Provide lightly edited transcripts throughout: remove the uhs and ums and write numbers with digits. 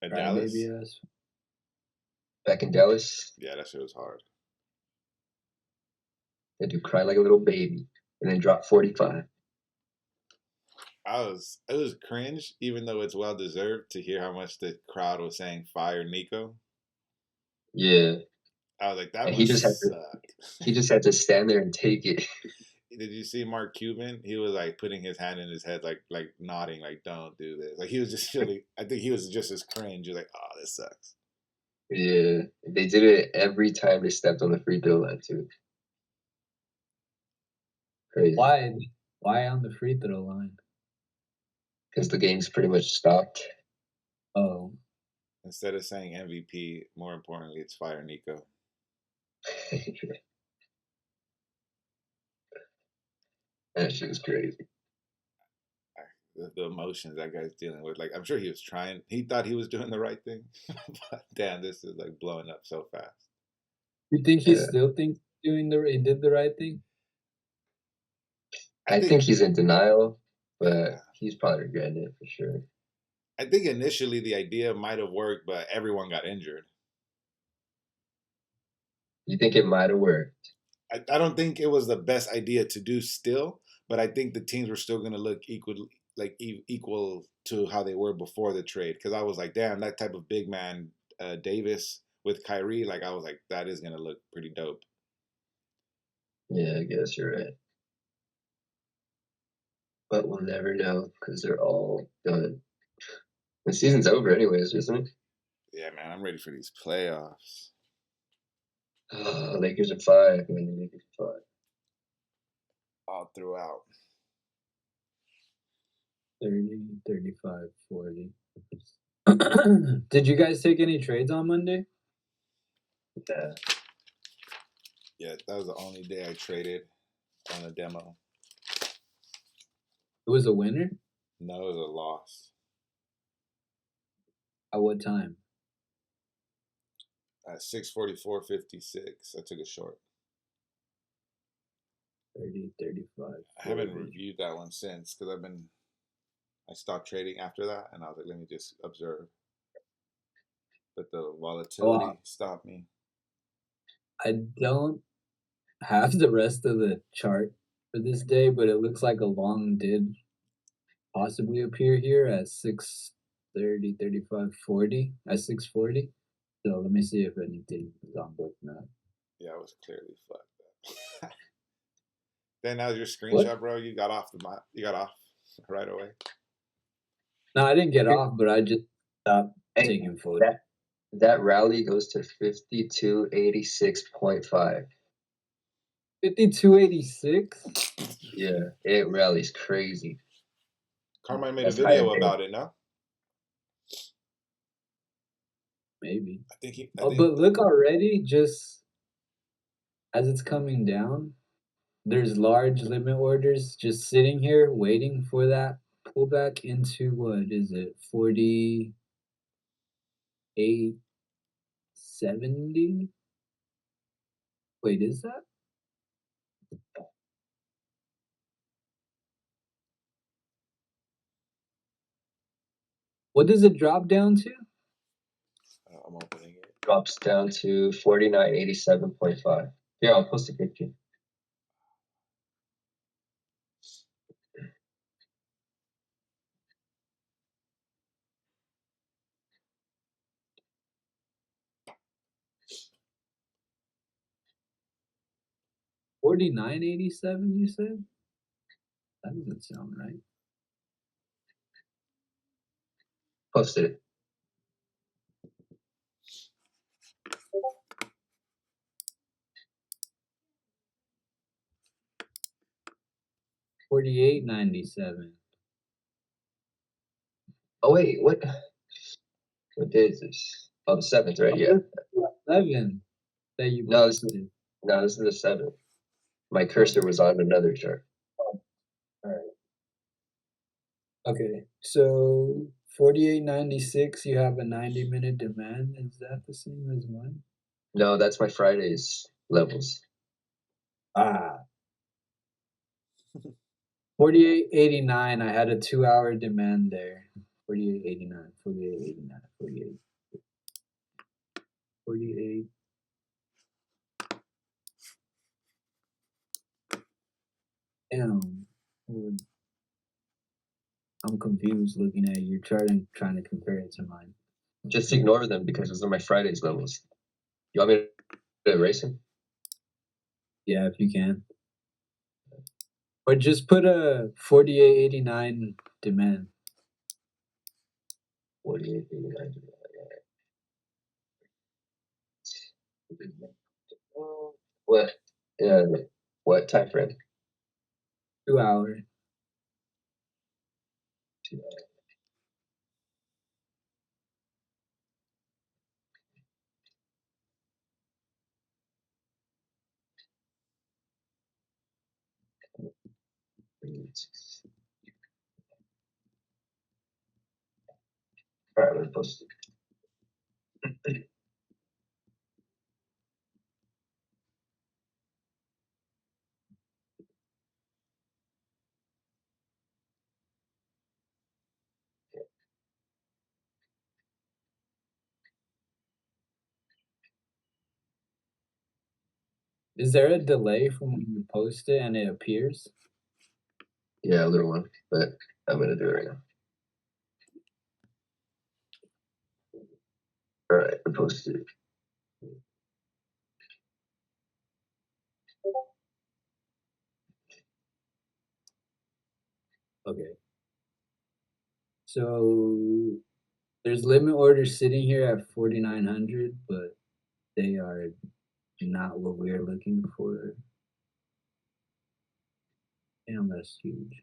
At Baby Dallas? ass. Back in Dallas, Yeah, that shit was hard. they do cry like a little baby and then drop 45. It was cringe, even though it's well deserved to hear how much the crowd was saying fire Nico. Yeah, I was like, that and he just must suck. had to stand there and take it. Did you see Mark Cuban? He was like putting his hand in his head, like nodding, like don't do this. Like he was just feeling. I think he was just as cringe. You're like, oh, this sucks. Yeah, they did it every time they stepped on the free throw line too. Crazy. Why on the free throw line? Because the game's pretty much stopped. Oh. Instead of saying MVP, more importantly, it's fire Nico. That shit was crazy. The emotions that guy's dealing with. Like, I'm sure he was trying. He thought he was doing the right thing, but damn, this is like blowing up so fast. You think he still thinks he did the right thing? I think he's in denial, but he's probably regretting it for sure. I think initially the idea might have worked, but everyone got injured. You think it might have worked? I don't think it was the best idea to do still, but I think the teams were still going to look equal to how they were before the trade. Because I was like, damn, that type of big man, Davis with Kyrie, like I was like, that is going to look pretty dope. Yeah, I guess you're right. But we'll never know because they're all done. The season's over anyways, isn't it? Yeah, man, I'm ready for these playoffs. Lakers are 5, man. Lakers are 5. All throughout. 30, 35, 40. Did you guys take any trades on Monday? Yeah. Yeah, that was the only day I traded on a demo. It was a winner? No, it was a loss. At what time? At 6:44:56, I took a short. 30, 35. 40. I haven't reviewed that one since because I stopped trading after that, and I was like, let me just observe. But the volatility stopped me. I don't have the rest of the chart for this day, but it looks like a long did possibly appear here at 6:30, 35, 40, at 6:40. So let me see if anything is on Bookmap. Yeah, I was clearly fucked up. Then that was your screenshot, bro. You got off right away. No, I didn't get off, but I just stopped taking photos. That rally goes to 5286.5. 5286? Yeah, it rallies crazy. Carmine made a video about it, no? Maybe. But look already, just as it's coming down, there's large limit orders just sitting here waiting for that pullback into, what is it, 48.70? Wait, is that? What does it drop down to? I'm opening it. Drops down to 4987.5. Here, I'll post a picture. $49.87, you said? That doesn't sound right. Posted it. $48.97. Oh wait, what day is this? Oh, the 7th, right? Yeah. 11 that you posted. No, this is the 7th. My cursor was on another chart. Oh, all right. Okay, so 48.96. You have a 90-minute demand. Is that the same as mine? No, that's my Friday's levels. 48.89. I had a 2-hour demand there. 48.89, 48.89, 48.89. confused looking at your chart and trying to compare it to mine. Just ignore them because those are my Friday's levels. You want me to erase them? Yeah, if you can. Or just put a 48.89 demand. 48.89. What? Yeah. What time frame? 2 hour. 2 hours. All right, I'm gonna post it. Is there a delay from when you post it and it appears? Yeah, a little one, but I'm gonna do it right now. All right, I posted it. Okay. So there's limit orders sitting here at 4,900, but they are not what we're looking for. Damn, that's huge.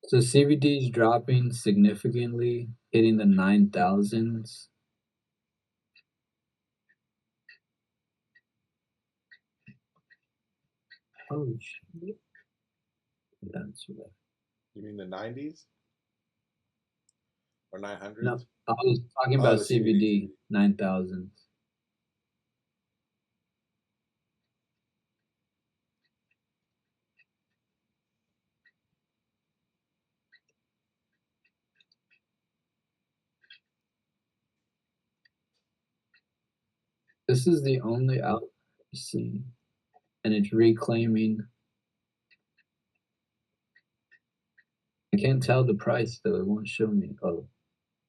So CBD is dropping significantly, hitting the 9,000s. Oh shit. That's right. You mean the 90s or 900s? No, I was talking Oh, about the CBD. CBD 9,000s. This is the only out I've seen, and it's reclaiming. I can't tell the price though, it won't show me. Oh,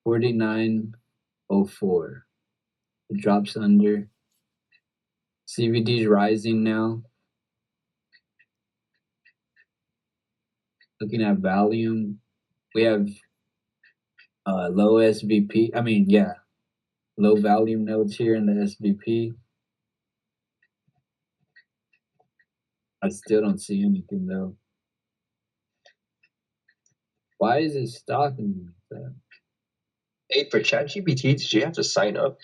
49.04. It drops under. CBD's rising now. Looking at volume, we have low SVP. I mean, yeah, low volume nodes here in the SVP. I still don't see anything though. Why is it stopping me like that? Hey, for ChatGPT, did you have to sign up?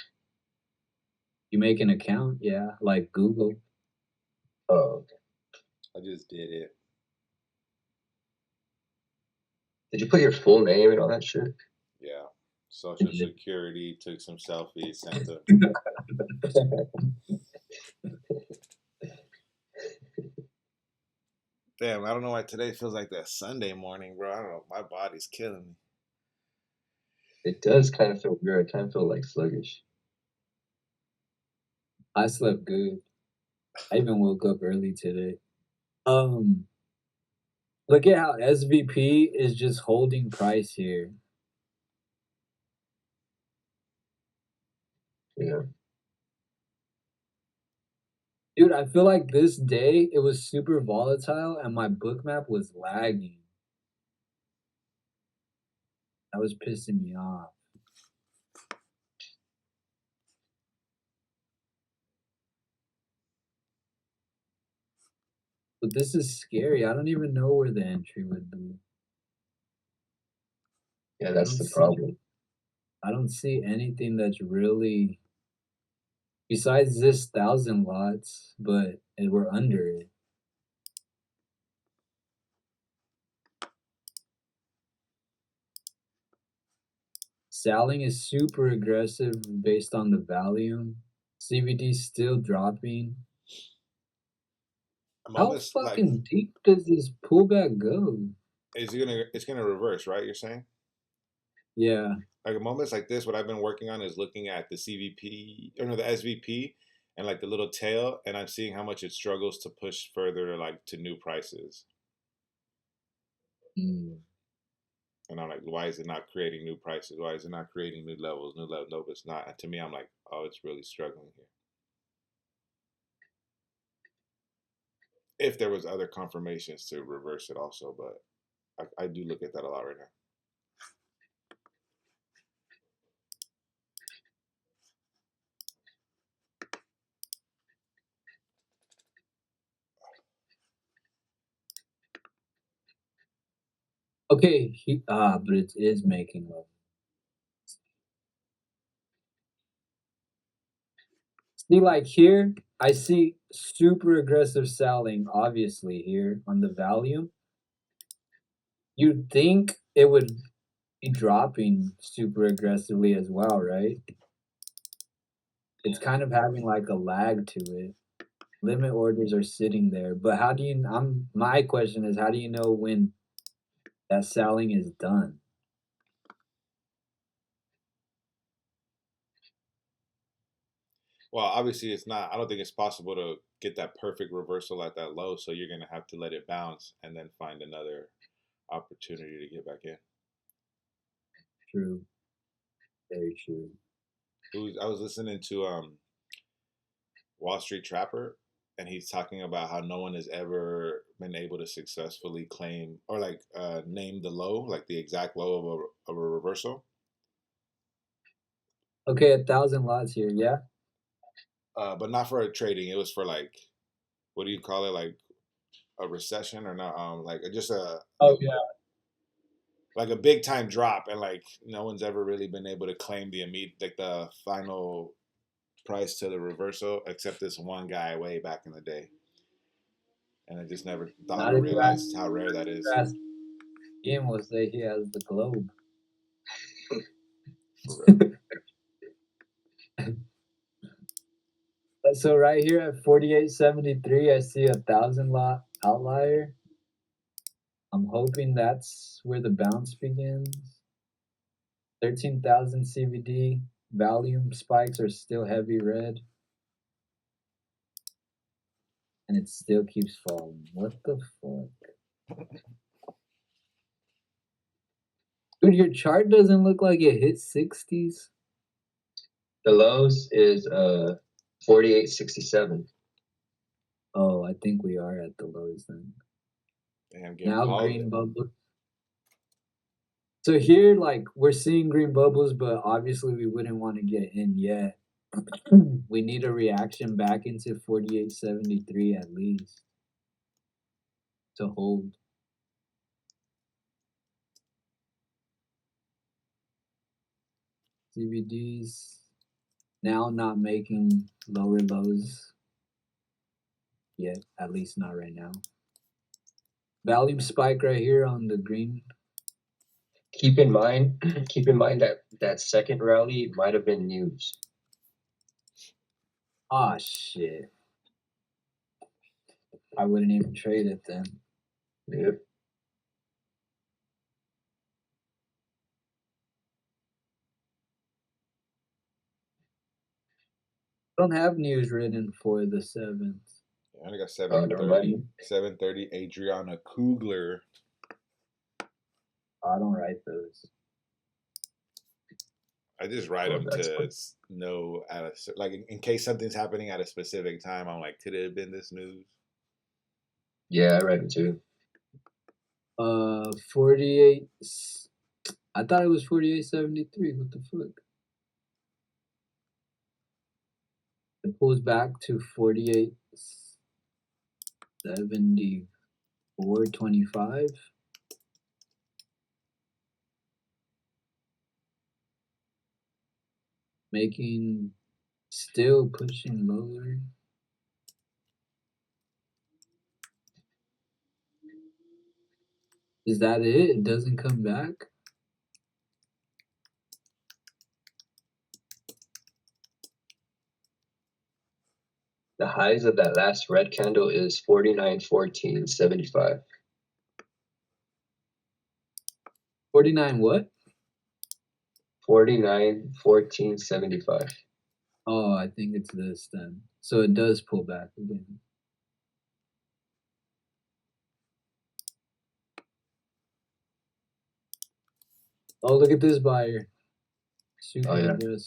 You make an account, yeah, like Google. Oh, okay. I just did it. Did you put your full name and all that shit? Yeah. Social Yeah. Security, took some selfies, sent them. Damn, I don't know why today feels like that Sunday morning, bro. I don't know. My body's killing me. It does kind of feel weird. I kind of feel like sluggish. I slept good. I even woke up early today. Um, Look at how SVP is just holding price here. Yeah. Dude, I feel like this day it was super volatile and my Bookmap was lagging. That was pissing me off. But this is scary. I don't even know where the entry would be. Yeah, I that's don't the see problem. I don't see anything that's really besides this 1,000 lots, but we're under it. Selling is super aggressive based on the volume. CVD still dropping. I'm How almost like fucking deep does this pullback go? it's gonna reverse, right? You're saying? Yeah. Like moments like this, what I've been working on is looking at the CVP or no, the SVP, and like the little tail, and I'm seeing how much it struggles to push further like to new prices. Mm. And I'm like, why is it not creating new prices? Why is it not creating new levels? New level? No, it's not. And to me, I'm like, oh, it's really struggling here. If there was other confirmations to reverse it, also, but I do look at that a lot right now. Okay, but it is making love. See, like here, I see super aggressive selling, obviously, here on the volume. You'd think it would be dropping super aggressively as well, right? It's kind of having like a lag to it. Limit orders are sitting there, but how do you? My question is, how do you know when that selling is done? Well, obviously, it's not. I don't think it's possible to get that perfect reversal at that low. So you're gonna have to let it bounce and then find another opportunity to get back in. True, very true. I was listening to Wall Street Trapper, and he's talking about how no one has ever been able to successfully claim or like name the low, like the exact low of a reversal. Okay, 1,000 lots here. Yeah. But not for a trading. It was for like, what do you call it? Like a recession or not? Like just Oh yeah. like a big time drop, and like no one's ever really been able to claim the immediate, like the final price to the reversal, except this one guy way back in the day. And I just never thought Not or if you ask. realized how rare that You is. ask him, will say he has the globe. For real. So right here at 48.73, I see 1,000 lot outlier. I'm hoping that's where the bounce begins. 13,000 CVD volume spikes are still heavy red, and it still keeps falling. What the fuck? Dude, your chart doesn't look like it hit 60s. The lows is 48.67. Oh, I think we are at the lows then. Damn, getting Now called green it. bubble. So here, like, we're seeing green bubbles, but obviously we wouldn't want to get in yet. We need a reaction back into 48.73 at least to hold. CBDs now not making lower lows yet, at least not right now. Volume spike right here on the green. Keep in mind, keep in mind that that second rally might have been news. Ah, shit. I wouldn't even trade it then. Yep. Don't have news written for the 7th. Yeah, I got Never mind. 7:30. Adriana Kugler. I don't write those. I just write Oh, them that's to fun. know at a like in case something's happening at a specific time. I'm like, could it have been this news? Yeah, I read it too. 48. I thought it was 48.73. What the fuck? It pulls back to 48.74.25. Making, still pushing lower. Is that it? It doesn't come back? The highs of that last red candle is 49.14.75. 49 what? 49.14.75. Oh, I think it's this then. So it does pull back again. Oh, look at this buyer. Super Oh, yeah. aggressive.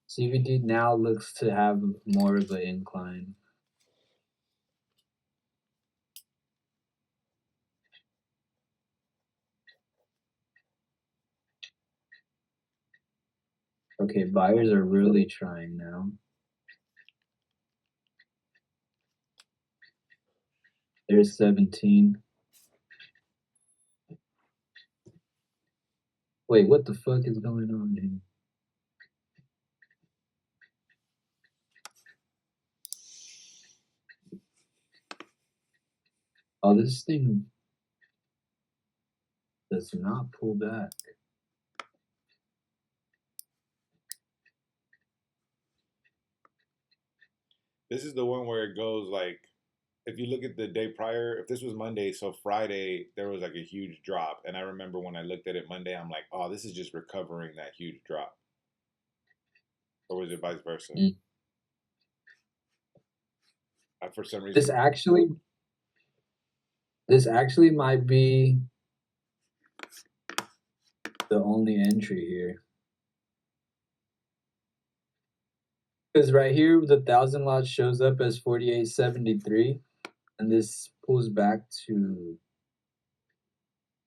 CVD now looks to have more of an incline. Okay, buyers are really trying now. There's 17. Wait, what the fuck is going on here? Oh, this thing does not pull back. This is the one where it goes like, if you look at the day prior, if this was Monday, so Friday there was like a huge drop, and I remember when I looked at it Monday, I'm like, oh, this is just recovering that huge drop, or was it vice versa? Mm. For some This reason, actually might be the only entry here. Because right here, the 1,000 lot shows up as 48.73, and this pulls back to,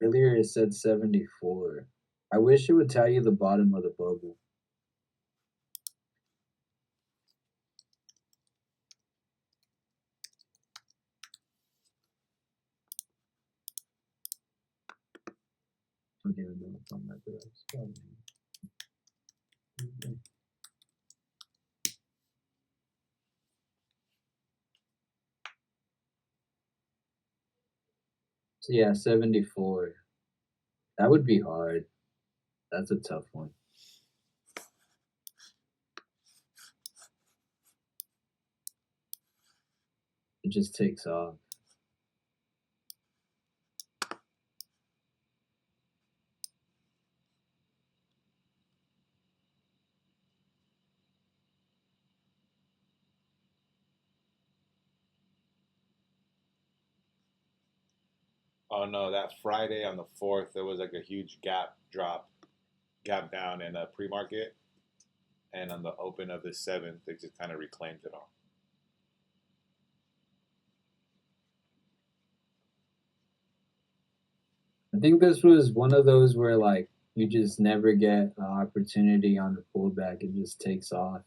earlier it said 74. I wish it would tell you the bottom of the bubble. I don't even know if I'm at the right spot. So yeah, 74. That would be hard. That's a tough one. It just takes off. oh no, that Friday on the 4th, there was like a huge gap down in a pre-market, and on the open of the 7th, they just kind of reclaimed it all. I think this was one of those where like you just never get an opportunity on the pullback. It just takes off.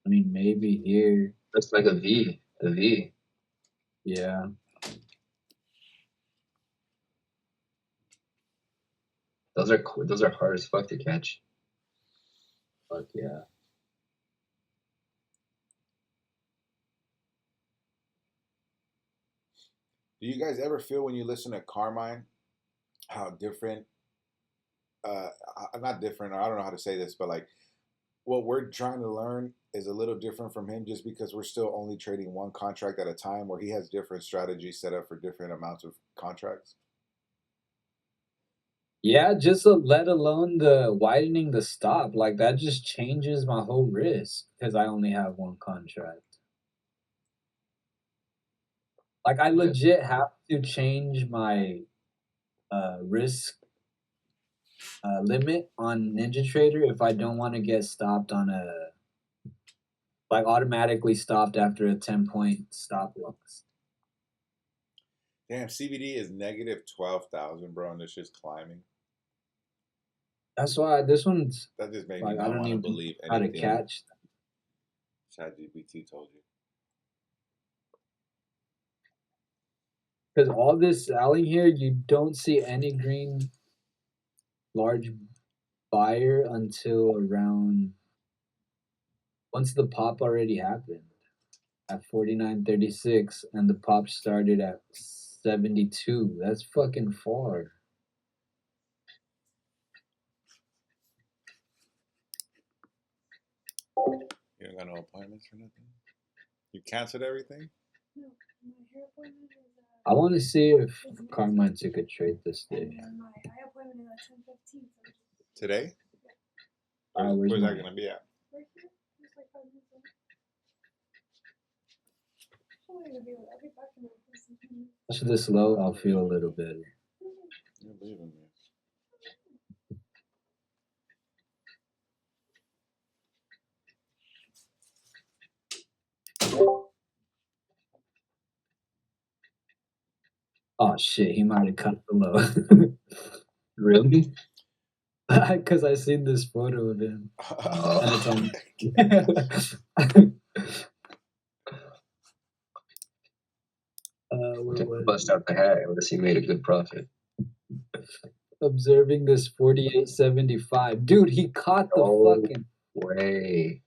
I mean, maybe here. Looks like a V. A V. Yeah. Those are hard as fuck to catch. Fuck yeah. Do you guys ever feel when you listen to Carmine how different, uh, not different, or I don't know how to say this, but like what we're trying to learn is a little different from him just because we're still only trading one contract at a time where he has different strategies set up for different amounts of contracts? Yeah, just let alone the widening the stop. Like that just changes my whole risk because I only have one contract. Like I Yeah. legit have to change my risk limit on Ninja Trader if I don't want to get stopped on a like automatically stopped after a 10-point stop loss. Damn, CBD is negative 12,000, bro, and it's just climbing. That's why this one's That just made me like I not don't want to even know believe how to anything catch. ChatGPT told you. Because all this selling here, you don't see any green large buyer until around once the pop already happened at 49.36 and the pop started at 72. That's fucking far. You don't got no appointments or nothing? You canceled everything? I want to see if Carmine took a trade this day. Today? Where's Where's that mine? gonna be at? Watch this low, I'll feel a little better. You believe in me. Oh shit, he might have cut the low. Really? Because I seen this photo of him. And it's on. Where Just was bust out the hat unless he made a good profit. observing this 48.75. Dude, he caught the Oh. fucking. Way.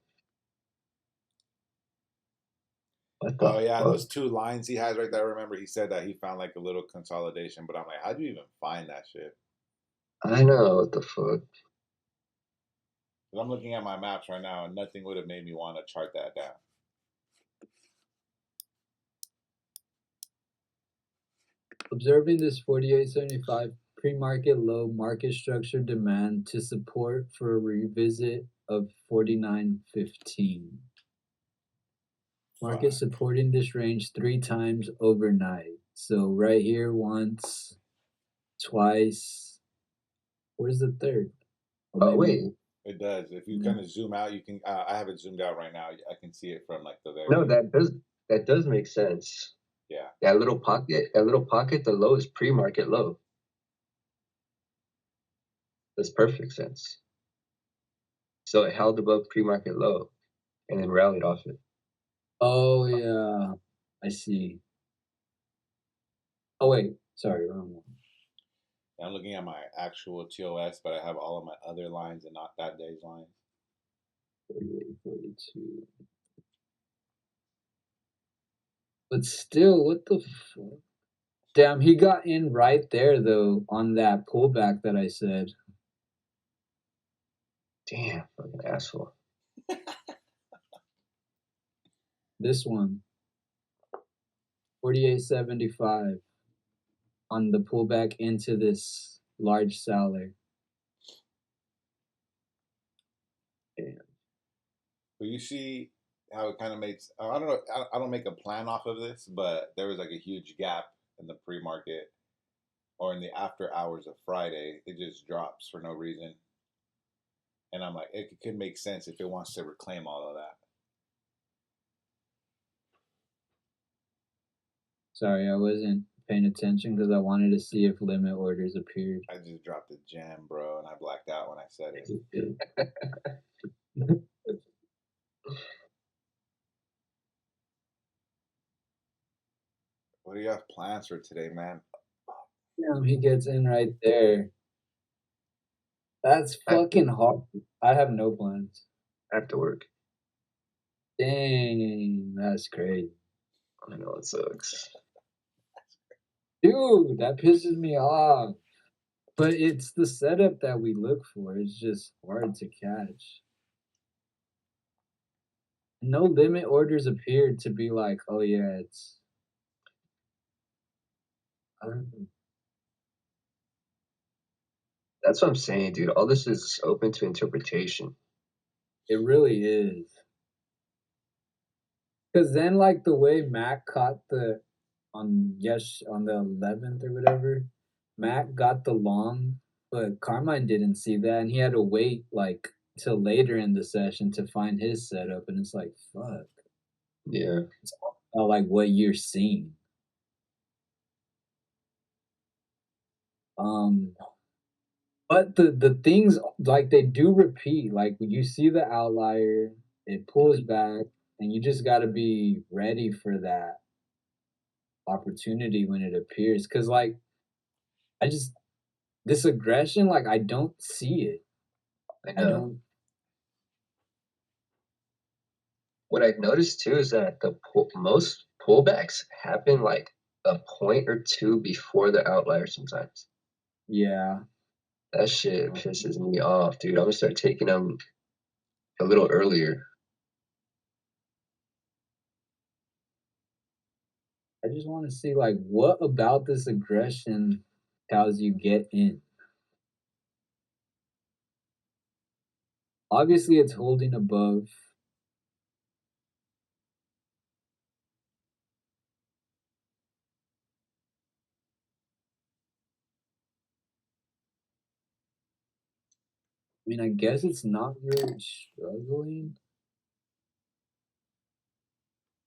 What the Oh yeah, fuck? those two lines he has right there. I remember he said that he found like a little consolidation, but I'm like, how do you even find that shit? I know, what the fuck? 'Cause I'm looking at my maps right now, and nothing would have made me want to chart that down. Observing this 48.75 pre-market low market structure demand to support for a revisit of 49.15. Market Fuck. supporting this range 3 times overnight. So right here once, twice. Where's the third? Oh, wait. It does. If you kind of zoom out, you can. I have it zoomed out right now. I can see it from like the very. No, that does make sense. Yeah. That little pocket, the low is pre-market low. That's perfect sense. So it held above pre-market low and then rallied off it. Oh yeah, I see. Oh wait, sorry, wrong one. I'm looking at my actual TOS, but I have all of my other lines and not that day's lines. 48, 42. But still, what the fuck? Damn, he got in right there though on that pullback that I said. Damn, fucking asshole. This one. 48.75 on the pullback into this large seller. Damn. But you see how it kind of makes. I don't know. I don't make a plan off of this, but there was like a huge gap in the pre-market or in the after hours of Friday. It just drops for no reason, and I'm like, it could make sense if it wants to reclaim all of that. Sorry, I wasn't paying attention because I wanted to see if limit orders appeared. I just dropped a gem, bro, and I blacked out when I said it. What do you have plans for today, man? Damn, he gets in right there. That's fucking hard. I have no plans. After work. Dang, that's crazy. I know it sucks. Dude, that pisses me off. But it's the setup that we look for. It's just hard to catch. No limit orders appeared to be like, oh yeah, it's. I don't know. That's what I'm saying, dude. All this is open to interpretation. It really is. Because then, like the way Mac caught the on the 11th or whatever, Mac got the long, but Carmine didn't see that, and he had to wait like till later in the session to find his setup, and it's like fuck. Yeah. It's all about like what you're seeing. But the things like they do repeat. Like when you see the outlier, it pulls back, and you just got to be ready for that opportunity when it appears. Because like I just this aggression, like I don't see it. I I know. don't. What I've noticed too is that most pullbacks happen like a point or two before the outlier sometimes. Yeah. That shit pisses me off, dude. I'm gonna start taking them a little earlier. just want to see like what about this aggression tells you get in. Obviously, it's holding above. I mean, I guess it's not really struggling.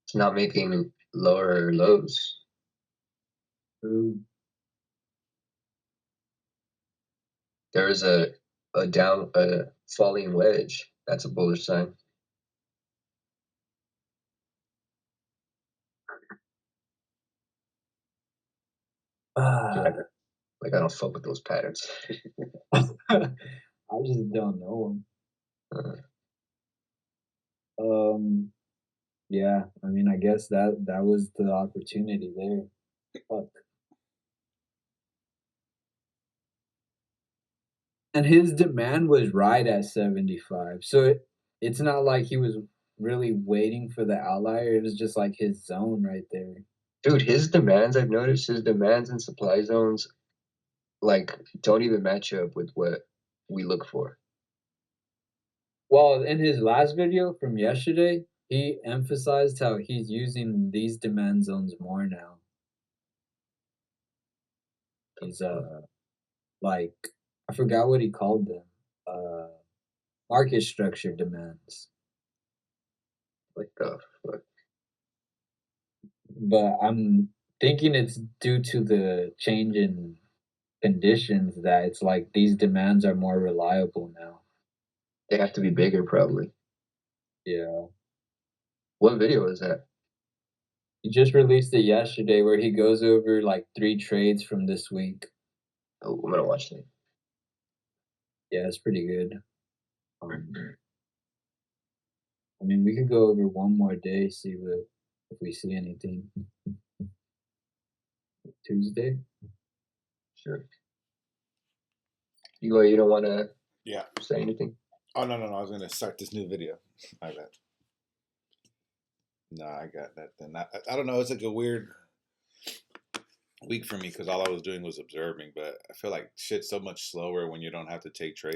It's not making lower lows. True. There is a falling wedge. That's a bullish sign. Dude, I don't fuck with those patterns. I just don't know Uh, him. Yeah, I mean, I guess that was the opportunity there. Fuck. And his demand was right at 75. So it's not like he was really waiting for the outlier. It was just like his zone right there. Dude, his demands, I've noticed his demands and supply zones like don't even match up with what we look for. Well, in his last video from yesterday, he emphasized how he's using these demand zones more now. He's like I forgot what he called them. Uh market structure demands. Like the fuck? But I'm thinking it's due to the change in conditions that it's like these demands are more reliable now. They have to be bigger probably. Yeah. What video is that? He just released it yesterday where he goes over like 3 trades from this week. Oh, I'm gonna watch that. Yeah, it's pretty good. I mean, we could go over one more day, see what if we see anything. Tuesday. Sure. You don't wanna Yeah. say anything? Oh no. I was gonna start this new video. My bad. No, I got that. Then I don't know. It's like a weird week for me because all I was doing was observing. But I feel like shit's so much slower when you don't have to take trades.